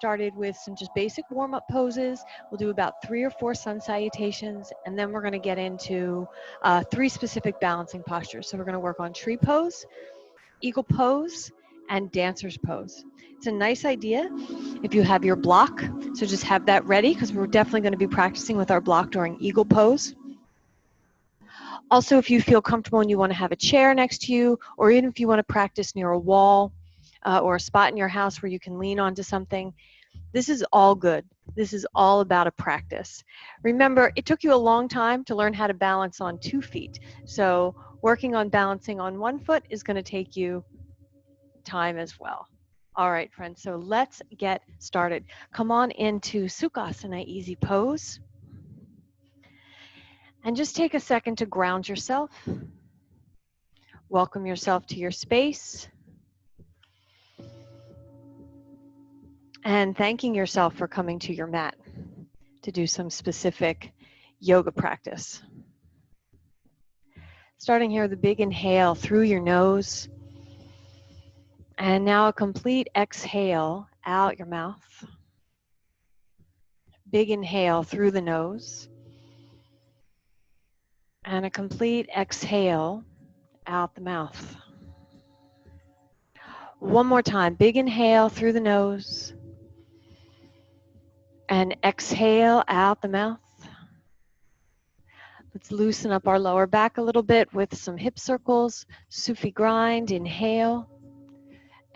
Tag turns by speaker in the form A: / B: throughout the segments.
A: started with some just basic warm-up poses. We'll do about 3 or 4 sun salutations, and then we're going to get into 3 specific balancing postures. So we're going to work on tree pose, eagle pose, and dancer's pose. It's a nice idea if you have your block, so just have that ready because we're definitely going to be practicing with our block during eagle pose. Also, if you feel comfortable and you want to have a chair next to you, or even if you want to practice near a wall or a spot in your house where you can lean onto something, this is all good. This is all about a practice. Remember, it took you a long time to learn how to balance on 2 feet. So working on balancing on 1 foot is going to take you time as well. All right, friends, so let's get started. Come on into Sukhasana, easy pose. And just take a second to ground yourself. Welcome yourself to your space. And thanking yourself for coming to your mat to do some specific yoga practice. Starting here with a big inhale through your nose. And now a complete exhale out your mouth. Big inhale through the nose. And a complete exhale out the mouth. One more time, big inhale through the nose. And exhale out the mouth. Let's loosen up our lower back a little bit with some hip circles. Sufi grind, inhale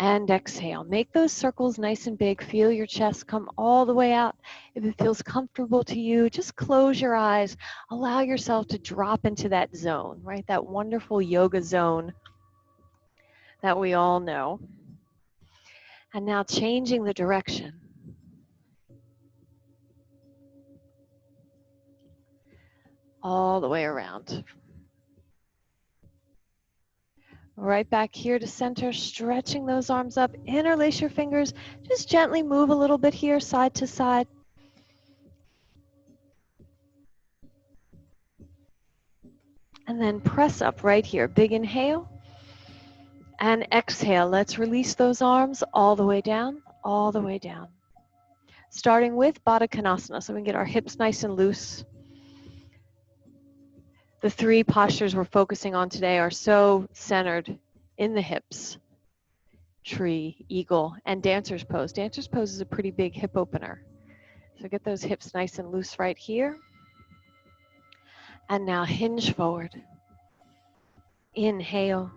A: and exhale. Make those circles nice and big. Feel your chest come all the way out. If it feels comfortable to you, just close your eyes. Allow yourself to drop into that zone, right? That wonderful yoga zone that we all know. And now changing the direction. All the way around. Right back here to center, stretching those arms up. Interlace your fingers. Just gently move a little bit here, side to side. And then press up right here. Big inhale. And exhale. Let's release those arms all the way down, all the way down. Starting with Baddha Konasana, so we can get our hips nice and loose. The 3 postures we're focusing on today are so centered in the hips. Tree, eagle, and dancer's pose. Dancer's pose is a pretty big hip opener. So get those hips nice and loose right here. And now hinge forward. Inhale.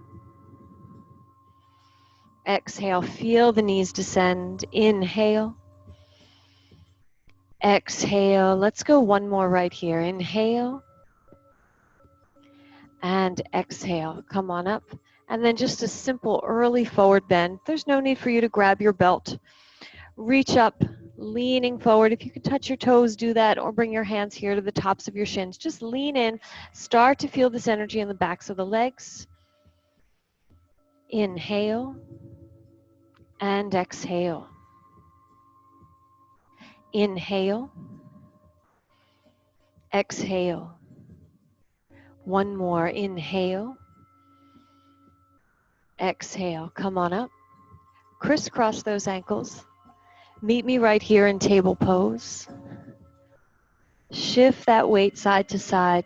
A: Exhale, feel the knees descend. Inhale. Exhale, let's go one more right here. Inhale. And exhale, come on up. And then just a simple early forward bend. There's no need for you to grab your belt. Reach up, leaning forward. If you can touch your toes, do that, or bring your hands here to the tops of your shins. Just lean in. Start to feel this energy in the backs of the legs. Inhale and exhale. Inhale. Exhale. One more. Inhale. Exhale. Come on up. Crisscross those ankles. Meet me right here in table pose. Shift that weight side to side.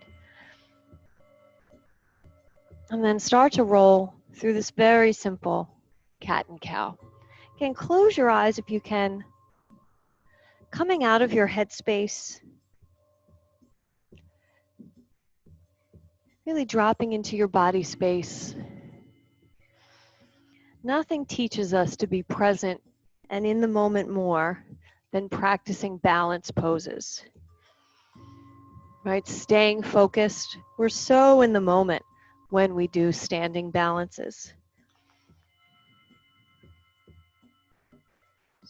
A: And then start to roll through this very simple cat and cow. Again, close your eyes if you can. Coming out of your headspace. Really dropping into your body space. Nothing teaches us to be present and in the moment more than practicing balance poses. Right? Staying focused. We're so in the moment when we do standing balances.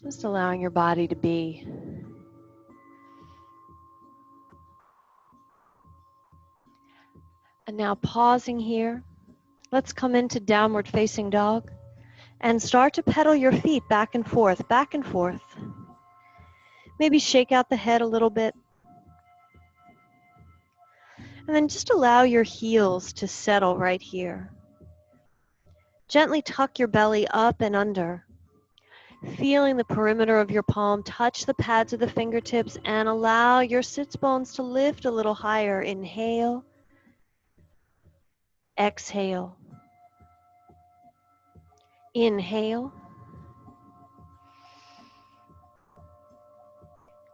A: Just allowing your body to be. And now pausing here. Let's come into downward facing dog and start to pedal your feet back and forth, back and forth. Maybe shake out the head a little bit. And then just allow your heels to settle right here. Gently tuck your belly up and under. Feeling the perimeter of your palm touch the pads of the fingertips and allow your sits bones to lift a little higher. Inhale, exhale, inhale,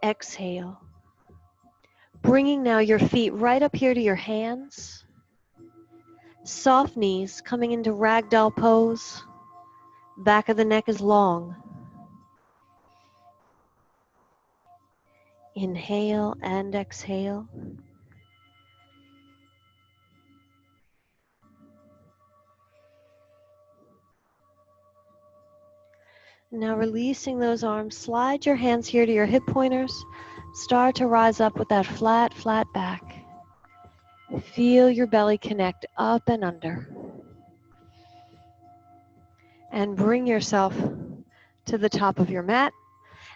A: exhale. Bringing now your feet right up here to your hands. Soft knees coming into ragdoll pose. Back of the neck is long. Inhale and exhale. Now releasing those arms, slide your hands here to your hip pointers. Start to rise up with that flat, flat back. Feel your belly connect up and under. And bring yourself to the top of your mat.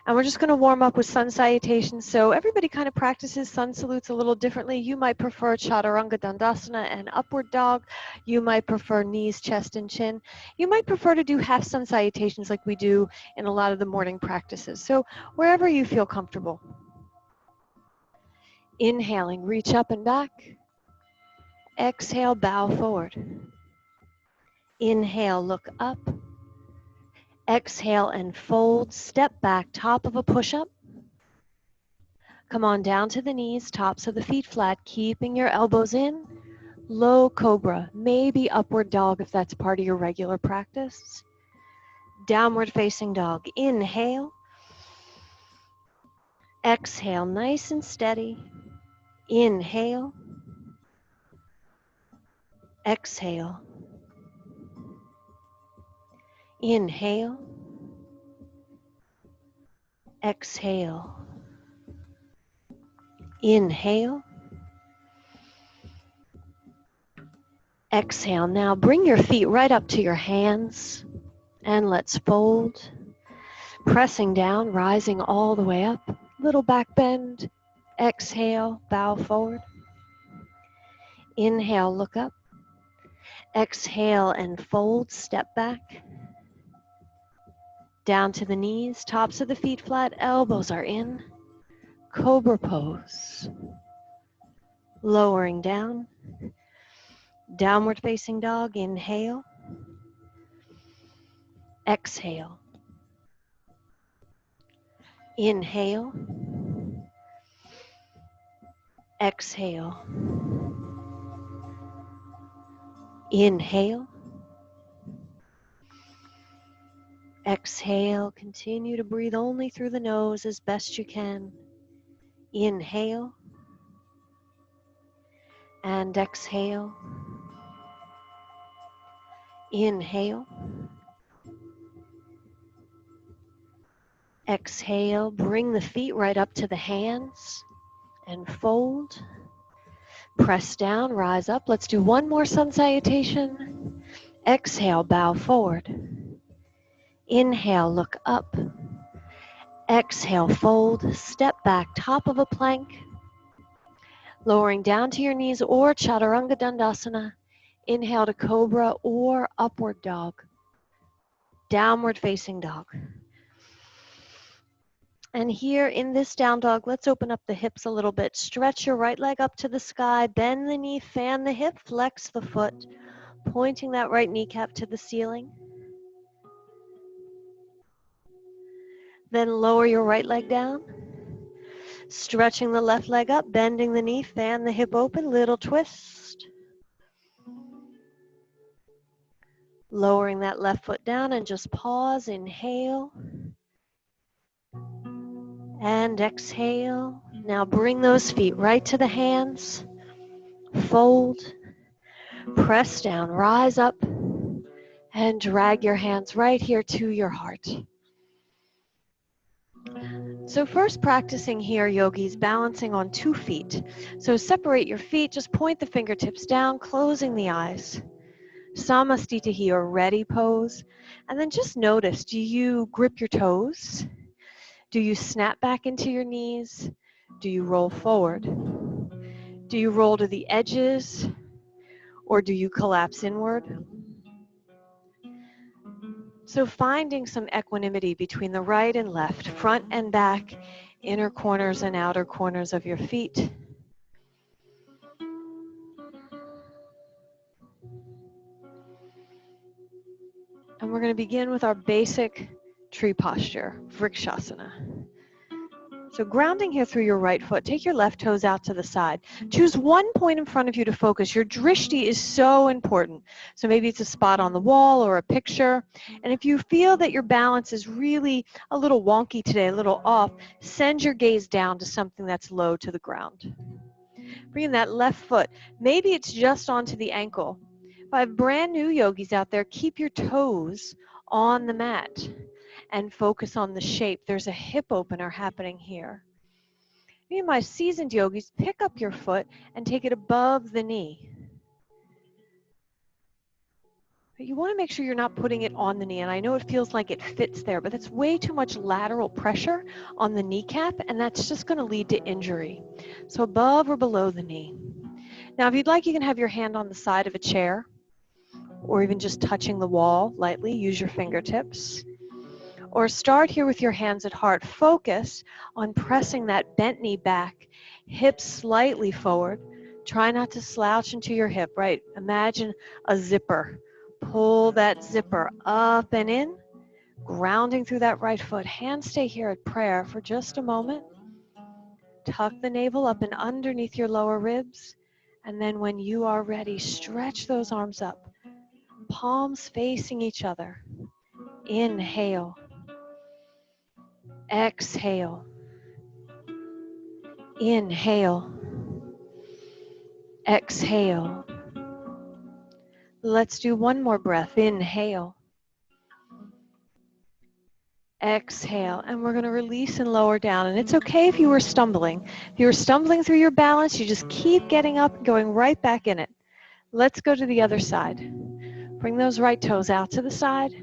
A: And we're just going to warm up with sun salutations. So everybody kind of practices sun salutes a little differently. You might prefer Chaturanga Dandasana and upward dog. You might prefer knees, chest, and chin. You might prefer to do half sun salutations like we do in a lot of the morning practices. So wherever you feel comfortable. Inhaling, reach up and back. Exhale, bow forward. Inhale, look up. Exhale and fold, step back, top of a push-up. Come on down to the knees, tops of the feet flat, keeping your elbows in. Low cobra, maybe upward dog if that's part of your regular practice. Downward facing dog, inhale. Exhale, nice and steady. Inhale. Exhale. Inhale. Exhale. Inhale. Exhale. Now bring your feet right up to your hands and let's fold. Pressing down, rising all the way up. Little back bend. Exhale, bow forward. Inhale, look up. Exhale and fold, step back. Down to the knees, tops of the feet flat, elbows are in. Cobra pose. Lowering down. Downward facing dog, inhale. Exhale. Inhale. Exhale. Inhale. Exhale. Continue to breathe only through the nose as best you can. Inhale. And exhale. Inhale. Exhale. Bring the feet right up to the hands and fold. Press down, rise up. Let's do one more sun salutation. Exhale, bow forward. Inhale, look up. Exhale, fold, step back, top of a plank. Lowering down to your knees or Chaturanga Dandasana. Inhale to Cobra or Upward Dog. Downward Facing Dog. And here in this down dog, let's open up the hips a little bit. Stretch your right leg up to the sky, bend the knee, fan the hip, flex the foot, pointing that right kneecap to the ceiling. Then lower your right leg down, stretching the left leg up, bending the knee, fan the hip open, little twist. Lowering that left foot down and just pause, inhale. And exhale. Now bring those feet right to the hands. Fold. Press down, rise up, and drag your hands right here to your heart. So first practicing here, yogis, balancing on 2 feet. So separate your feet, just point the fingertips down, closing the eyes. Samastitihi or ready pose. And then just notice, do you grip your toes? Do you snap back into your knees? Do you roll forward? Do you roll to the edges? Or do you collapse inward? So finding some equanimity between the right and left, front and back, inner corners and outer corners of your feet. And we're going to begin with our basic tree posture, Vrikshasana. So grounding here through your right foot, take your left toes out to the side. Choose one point in front of you to focus. Your drishti is so important. So maybe it's a spot on the wall or a picture. And if you feel that your balance is really a little wonky today, a little off, send your gaze down to something that's low to the ground. Bring that left foot. Maybe it's just onto the ankle. If I have brand new yogis out there, keep your toes on the mat and focus on the shape. There's a hip opener happening here. Me and my seasoned yogis, pick up your foot and take it above the knee. But you want to make sure you're not putting it on the knee, and I know it feels like it fits there, but that's way too much lateral pressure on the kneecap, and that's just going to lead to injury. So above or below the knee. Now, if you'd like, you can have your hand on the side of a chair, or even just touching the wall lightly. Use your fingertips. Or start here with your hands at heart. Focus on pressing that bent knee back, hips slightly forward. Try not to slouch into your hip, right? Imagine a zipper. Pull that zipper up and in, grounding through that right foot. Hands stay here at prayer for just a moment. Tuck the navel up and underneath your lower ribs. And then when you are ready, stretch those arms up. Palms facing each other. Inhale. Exhale. Inhale. Exhale. Let's do one more breath. Inhale. Exhale. And we're going to release and lower down. And it's okay if you were stumbling. If you were stumbling through your balance, you just keep getting up and going right back in it. Let's go to the other side. Bring those right toes out to the side.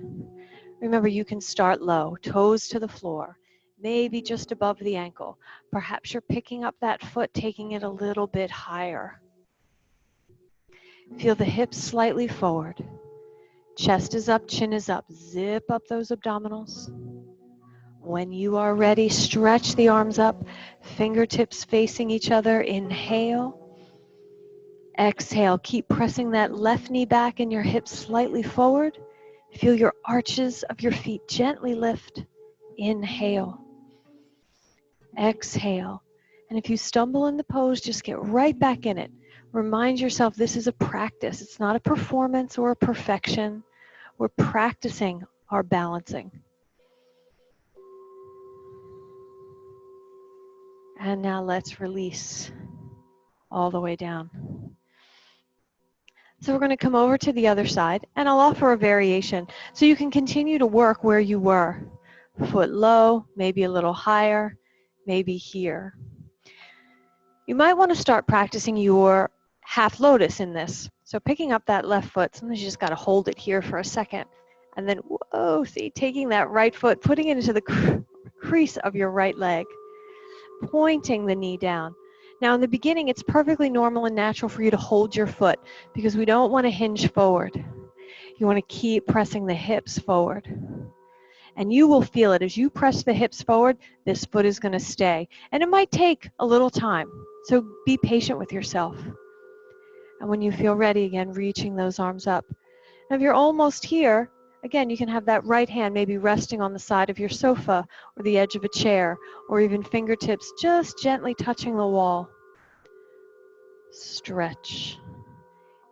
A: Remember, you can start low, toes to the floor, maybe just above the ankle. Perhaps you're picking up that foot, taking it a little bit higher. Feel the hips slightly forward. Chest is up, chin is up. Zip up those abdominals. When you are ready, stretch the arms up, fingertips facing each other. Inhale. Exhale. Keep pressing that left knee back and your hips slightly forward. Feel your arches of your feet gently lift. Inhale. Exhale. And if you stumble in the pose, just get right back in it. Remind yourself this is a practice. It's not a performance or a perfection. We're practicing our balancing. And now let's release all the way down. So we're going to come over to the other side, and I'll offer a variation. So you can continue to work where you were. Foot low, maybe a little higher, maybe here. You might want to start practicing your half lotus in this. So picking up that left foot, sometimes you just got to hold it here for a second. And then, whoa, see, taking that right foot, putting it into the crease of your right leg, pointing the knee down. Now in the beginning, it's perfectly normal and natural for you to hold your foot because we don't want to hinge forward. You want to keep pressing the hips forward. And you will feel it. As you press the hips forward, this foot is going to stay. And it might take a little time. So be patient with yourself. And when you feel ready again, reaching those arms up. And if you're almost here, again, you can have that right hand maybe resting on the side of your sofa or the edge of a chair, or even fingertips just gently touching the wall. Stretch.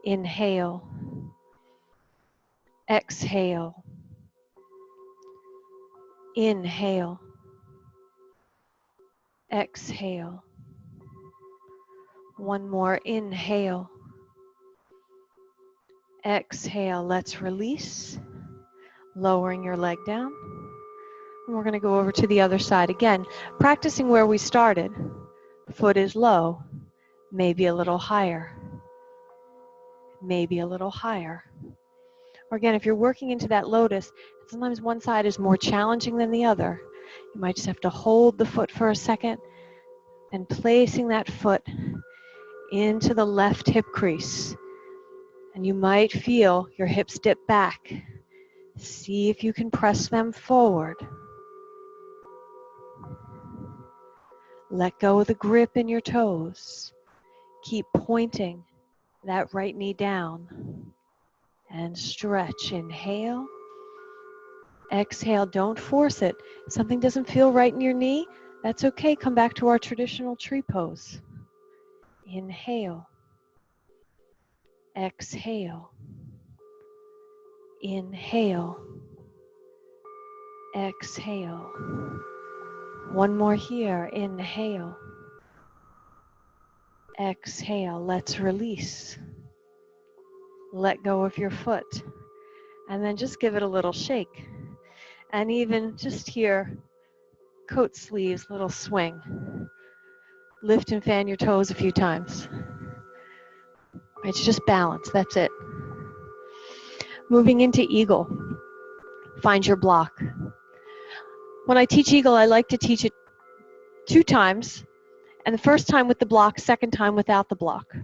A: Inhale. Exhale. Inhale. Exhale. One more. Inhale. Exhale. Let's release. Lowering your leg down. And we're going to go over to the other side again, practicing where we started. Foot is low, maybe a little higher, maybe a little higher. Or again, if you're working into that lotus, sometimes one side is more challenging than the other. You might just have to hold the foot for a second and placing that foot into the left hip crease. And you might feel your hips dip back. See if you can press them forward. Let go of the grip in your toes. Keep pointing that right knee down and stretch. Inhale. Exhale. Don't force it. If something doesn't feel right in your knee, that's okay. Come back to our traditional tree pose. Inhale. Exhale. Inhale. Exhale. One more here. Inhale. Exhale. Let's release. Let go of your foot. And then just give it a little shake. And even just here, coat sleeves, little swing. Lift and fan your toes a few times. It's just balance. That's it. Moving into eagle. Find your block. When I teach eagle, I like to teach it 2 times. And the first time with the block, second time without the block.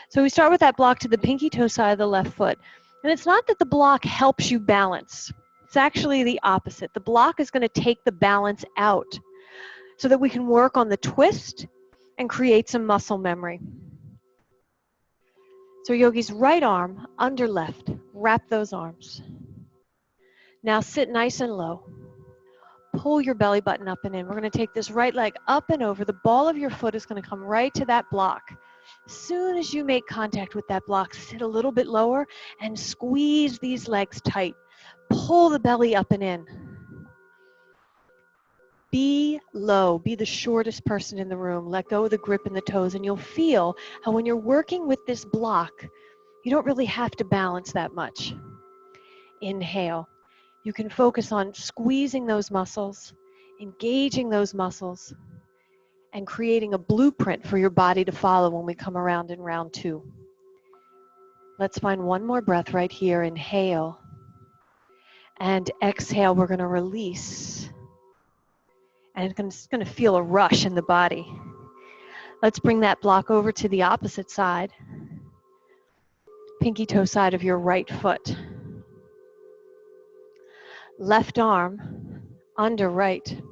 A: So we start with that block to the pinky toe side of the left foot. And it's not that the block helps you balance. It's actually the opposite. The block is going to take the balance out so that we can work on the twist and create some muscle memory. So yogis, right arm under left. Wrap those arms. Now sit nice and low. Pull your belly button up and in. We're going to take this right leg up and over. The ball of your foot is going to come right to that block. As soon as you make contact with that block, sit a little bit lower and squeeze these legs tight. Pull the belly up and in. Be low. Be the shortest person in the room. Let go of the grip in the toes, and you'll feel how when you're working with this block, you don't really have to balance that much. Inhale. You can focus on squeezing those muscles, engaging those muscles, and creating a blueprint for your body to follow when we come around in round 2. Let's find one more breath right here. Inhale. And exhale, we're going to release. And it's going to feel a rush in the body. Let's bring that block over to the opposite side. Pinky toe side of your right foot. Left arm under right.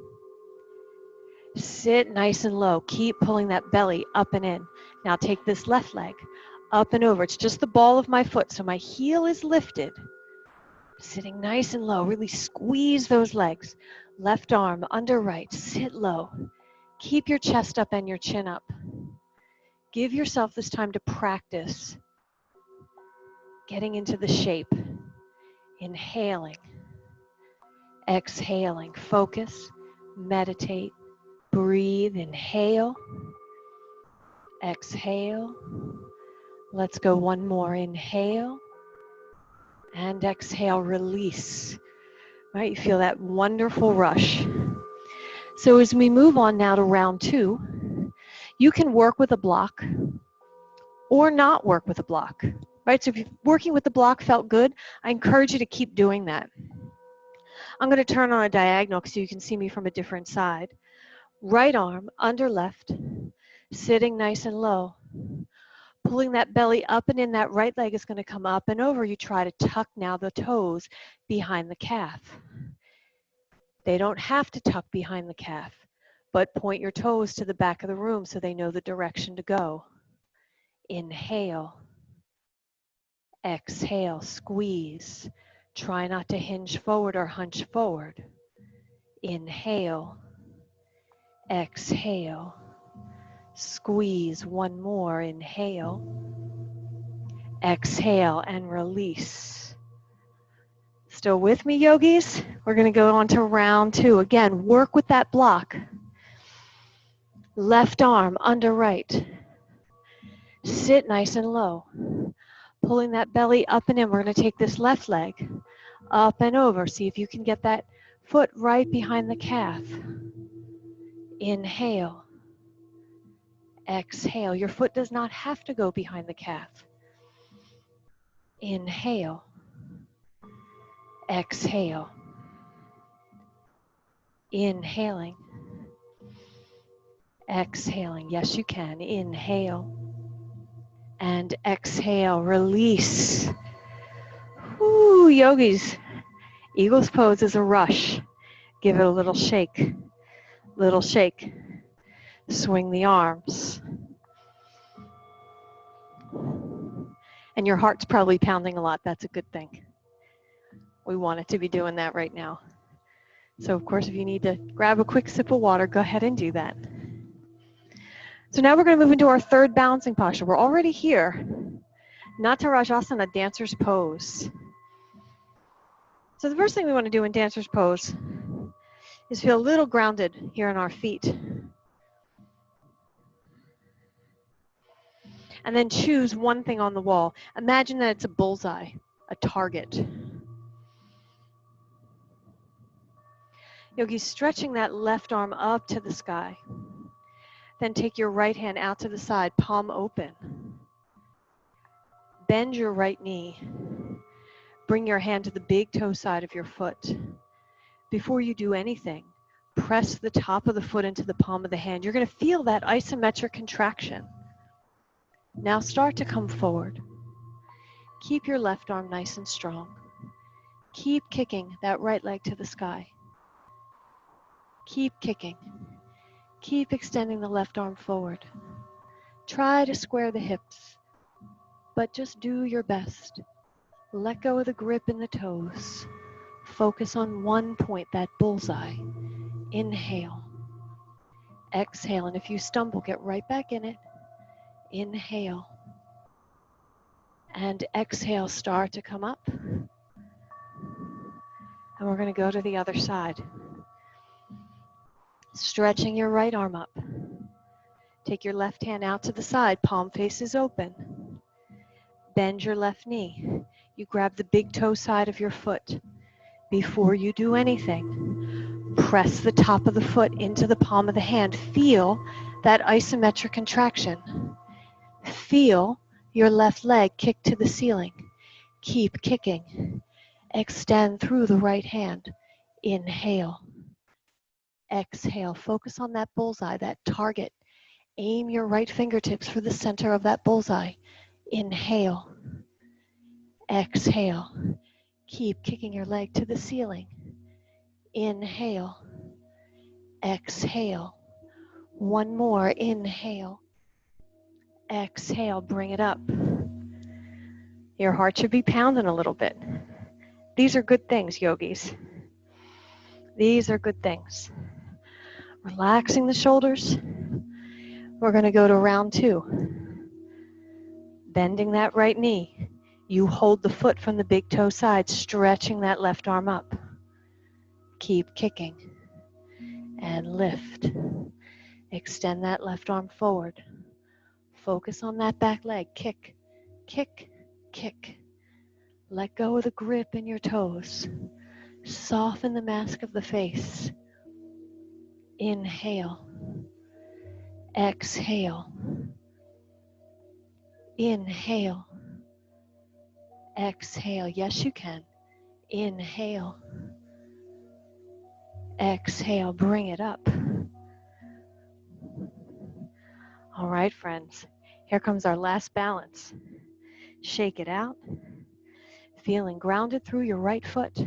A: Sit nice and low. Keep pulling that belly up and in. Now take this left leg up and over. It's just the ball of my foot, so my heel is lifted. Sitting nice and low. Really squeeze those legs. Left arm under right. Sit low. Keep your chest up and your chin up. Give yourself this time to practice getting into the shape. Inhaling. Exhaling. Focus. Meditate. Breathe. Inhale. Exhale. Let's go one more. Inhale. And exhale. Release. Right, you feel that wonderful rush. So as we move on now to round 2, you can work with a block or not work with a block. Right, so if working with the block felt good, I encourage you to keep doing that. I'm going to turn on a diagonal so you can see me from a different side. Right arm under left, sitting nice and low. Pulling that belly up and in, that right leg is going to come up and over. You try to tuck now the toes behind the calf. They don't have to tuck behind the calf, but point your toes to the back of the room so they know the direction to go. Inhale. Exhale, squeeze. Try not to hinge forward or hunch forward. Inhale. Exhale. Squeeze. One more. Inhale. Exhale and release. Still with me, yogis? We're going to go on to round 2. Again, work with that block. Left arm under right. Sit nice and low. Pulling that belly up and in. We're going to take this left leg up and over. See if you can get that foot right behind the calf. Inhale. Exhale. Your foot does not have to go behind the calf. Inhale. Exhale. Inhaling. Exhaling. Yes, you can. Inhale. And exhale. Release. Woo, yogis. Eagle's pose is a rush. Give it a little shake, little shake. Swing the arms. And your heart's probably pounding a lot. That's a good thing. We want it to be doing that right now. So of course, if you need to grab a quick sip of water, go ahead and do that. So now we're going to move into our third balancing posture. We're already here. Natarajasana, dancer's pose. So the first thing we want to do in dancer's pose is feel a little grounded here in our feet. And then choose one thing on the wall. Imagine that it's a bullseye, a target. Yogi, stretching that left arm up to the sky. Then take your right hand out to the side, palm open. Bend your right knee. Bring your hand to the big toe side of your foot. Before you do anything, press the top of the foot into the palm of the hand. You're going to feel that isometric contraction. Now start to come forward. Keep your left arm nice and strong. Keep kicking that right leg to the sky. Keep kicking. Keep extending the left arm forward. Try to square the hips, but just do your best. Let go of the grip in the toes. Focus on one point, that bullseye. Inhale. Exhale, and if you stumble, get right back in it. Inhale. And exhale, start to come up. And we're going to go to the other side. Stretching your right arm up. Take your left hand out to the side, palm faces open. Bend your left knee. You grab the big toe side of your foot. Before you do anything, press the top of the foot into the palm of the hand. Feel that isometric contraction. Feel your left leg kick to the ceiling. Keep kicking. Extend through the right hand. Inhale. Exhale. Focus on that bullseye, that target. Aim your right fingertips for the center of that bullseye. Inhale. Exhale. Keep kicking your leg to the ceiling. Inhale. Exhale. One more. Inhale. Exhale. Bring it up. Your heart should be pounding a little bit. These are good things, yogis. These are good things. Relaxing the shoulders. We're going to go to round 2. Bending that right knee. You hold the foot from the big toe side, stretching that left arm up. Keep kicking. And lift. Extend that left arm forward. Focus on that back leg. Kick, kick, kick. Let go of the grip in your toes. Soften the mask of the face. Inhale. Exhale. Inhale. Exhale. Yes, you can. Inhale. Exhale. Bring it up. All right, friends. Here comes our last balance. Shake it out. Feeling grounded through your right foot.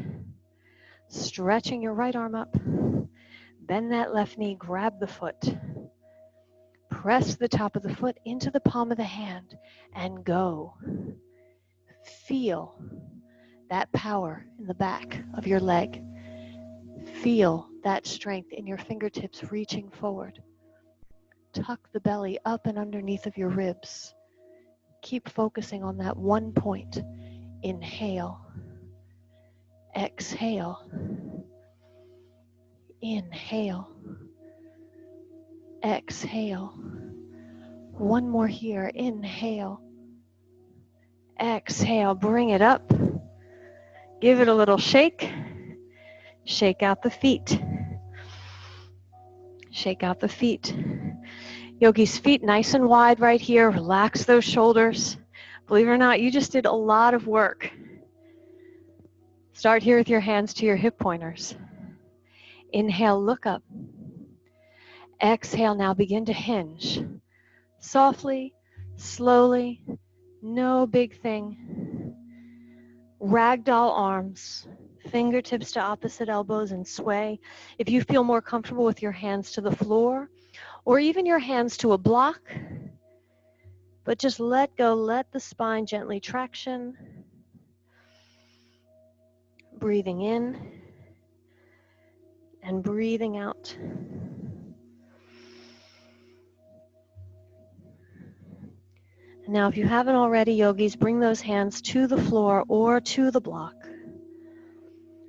A: Stretching your right arm up. Bend that left knee. Grab the foot. Press the top of the foot into the palm of the hand and go. Feel that power in the back of your leg. Feel that strength in your fingertips reaching forward. Tuck the belly up and underneath of your ribs. Keep focusing on that one point. Inhale. Exhale. Inhale. Exhale. One more here. Inhale. Exhale. Bring it up. Give it a little shake. Shake out the feet. Shake out the feet. Yogi's feet nice and wide right here. Relax those shoulders. Believe it or not, you just did a lot of work. Start here with your hands to your hip pointers. Inhale, look up. Exhale, now begin to hinge. Softly, slowly, no big thing. Ragdoll arms. Fingertips to opposite elbows and sway. If you feel more comfortable with your hands to the floor, or even your hands to a block, but just let go, let the spine gently traction. Breathing in and breathing out. Now, if you haven't already, yogis, bring those hands to the floor or to the block.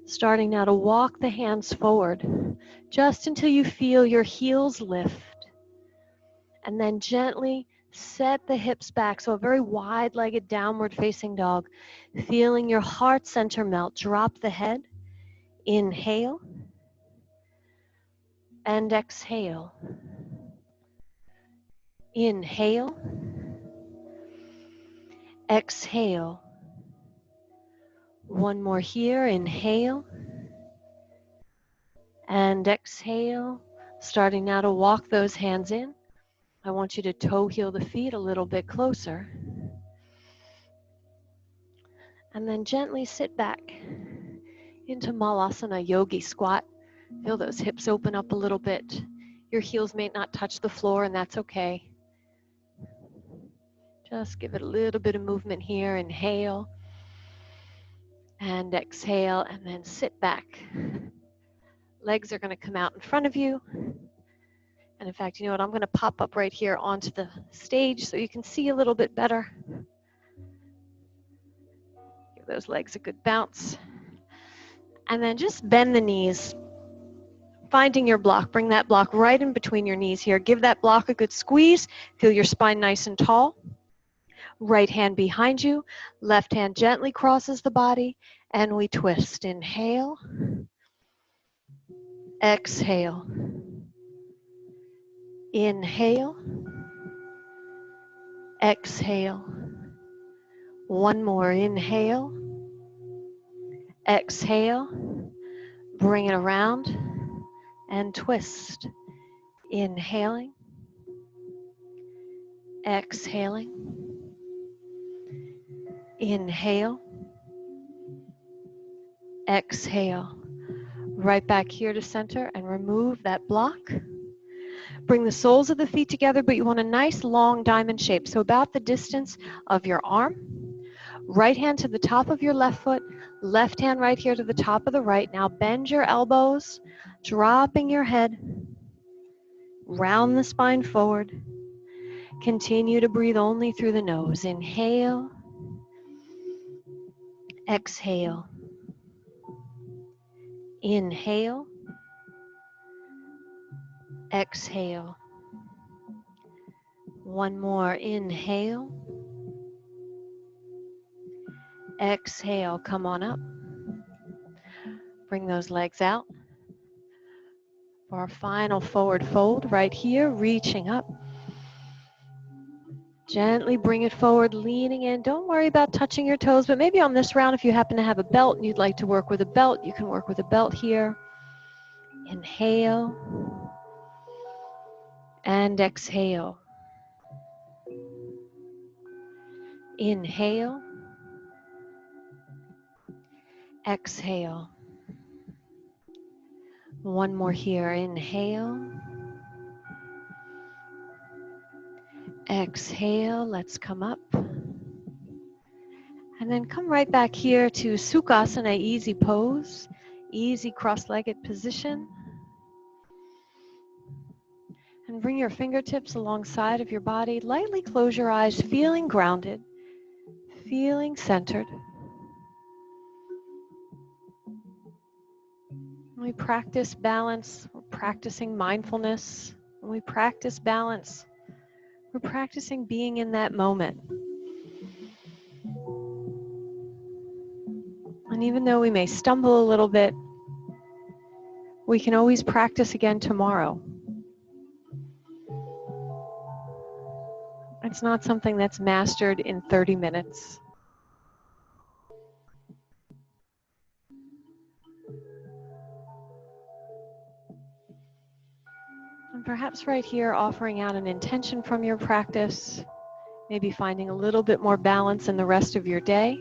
A: Starting now to walk the hands forward just until you feel your heels lift. And then gently set the hips back, so a very wide-legged downward facing dog. Feeling your heart center melt. Drop the head. Inhale. And exhale. Inhale. Exhale. One more here. Inhale. And exhale. Starting now to walk those hands in. I want you to toe heel the feet a little bit closer. And then gently sit back into Malasana Yogi Squat. Feel those hips open up a little bit. Your heels may not touch the floor, and that's okay. Just give it a little bit of movement here. Inhale and exhale, and then sit back. Legs are going to come out in front of you. And in fact, you know what? I'm going to pop up right here onto the stage so you can see a little bit better. Give those legs a good bounce. And then just bend the knees. Finding your block. Bring that block right in between your knees here. Give that block a good squeeze. Feel your spine nice and tall. Right hand behind you. Left hand gently crosses the body. And we twist. Inhale. Exhale. Inhale. Exhale. One more. Inhale. Exhale. Bring it around and twist. Inhaling. Exhaling. Inhale. Exhale. Right back here to center and remove that block. Bring the soles of the feet together, but you want a nice long diamond shape. So about the distance of your arm. Right hand to the top of your left foot. Left hand right here to the top of the right. Now bend your elbows, dropping your head. Round the spine forward. Continue to breathe only through the nose. Inhale. Exhale. Inhale. Exhale. One more. Inhale. Exhale. Come on up. Bring those legs out. For our final forward fold right here, reaching up. Gently bring it forward, leaning in. Don't worry about touching your toes, but maybe on this round, if you happen to have a belt and you'd like to work with a belt, you can work with a belt here. Inhale and exhale. Inhale. Exhale. One more here. Inhale. Exhale. Let's come up. And then come right back here to Sukhasana, easy pose, easy cross-legged position. And bring your fingertips alongside of your body. Lightly close your eyes, feeling grounded, feeling centered. When we practice balance, we're practicing mindfulness. When we practice balance, we're practicing being in that moment. And even though we may stumble a little bit, we can always practice again tomorrow. It's not something that's mastered in 30 minutes. And perhaps right here, offering out an intention from your practice, maybe finding a little bit more balance in the rest of your day,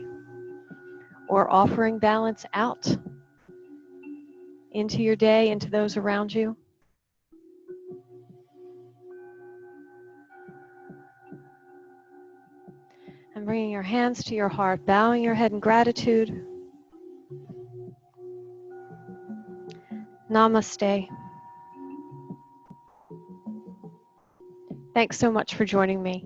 A: or offering balance out into your day, into those around you. And bringing your hands to your heart, bowing your head in gratitude. Namaste. Thanks so much for joining me.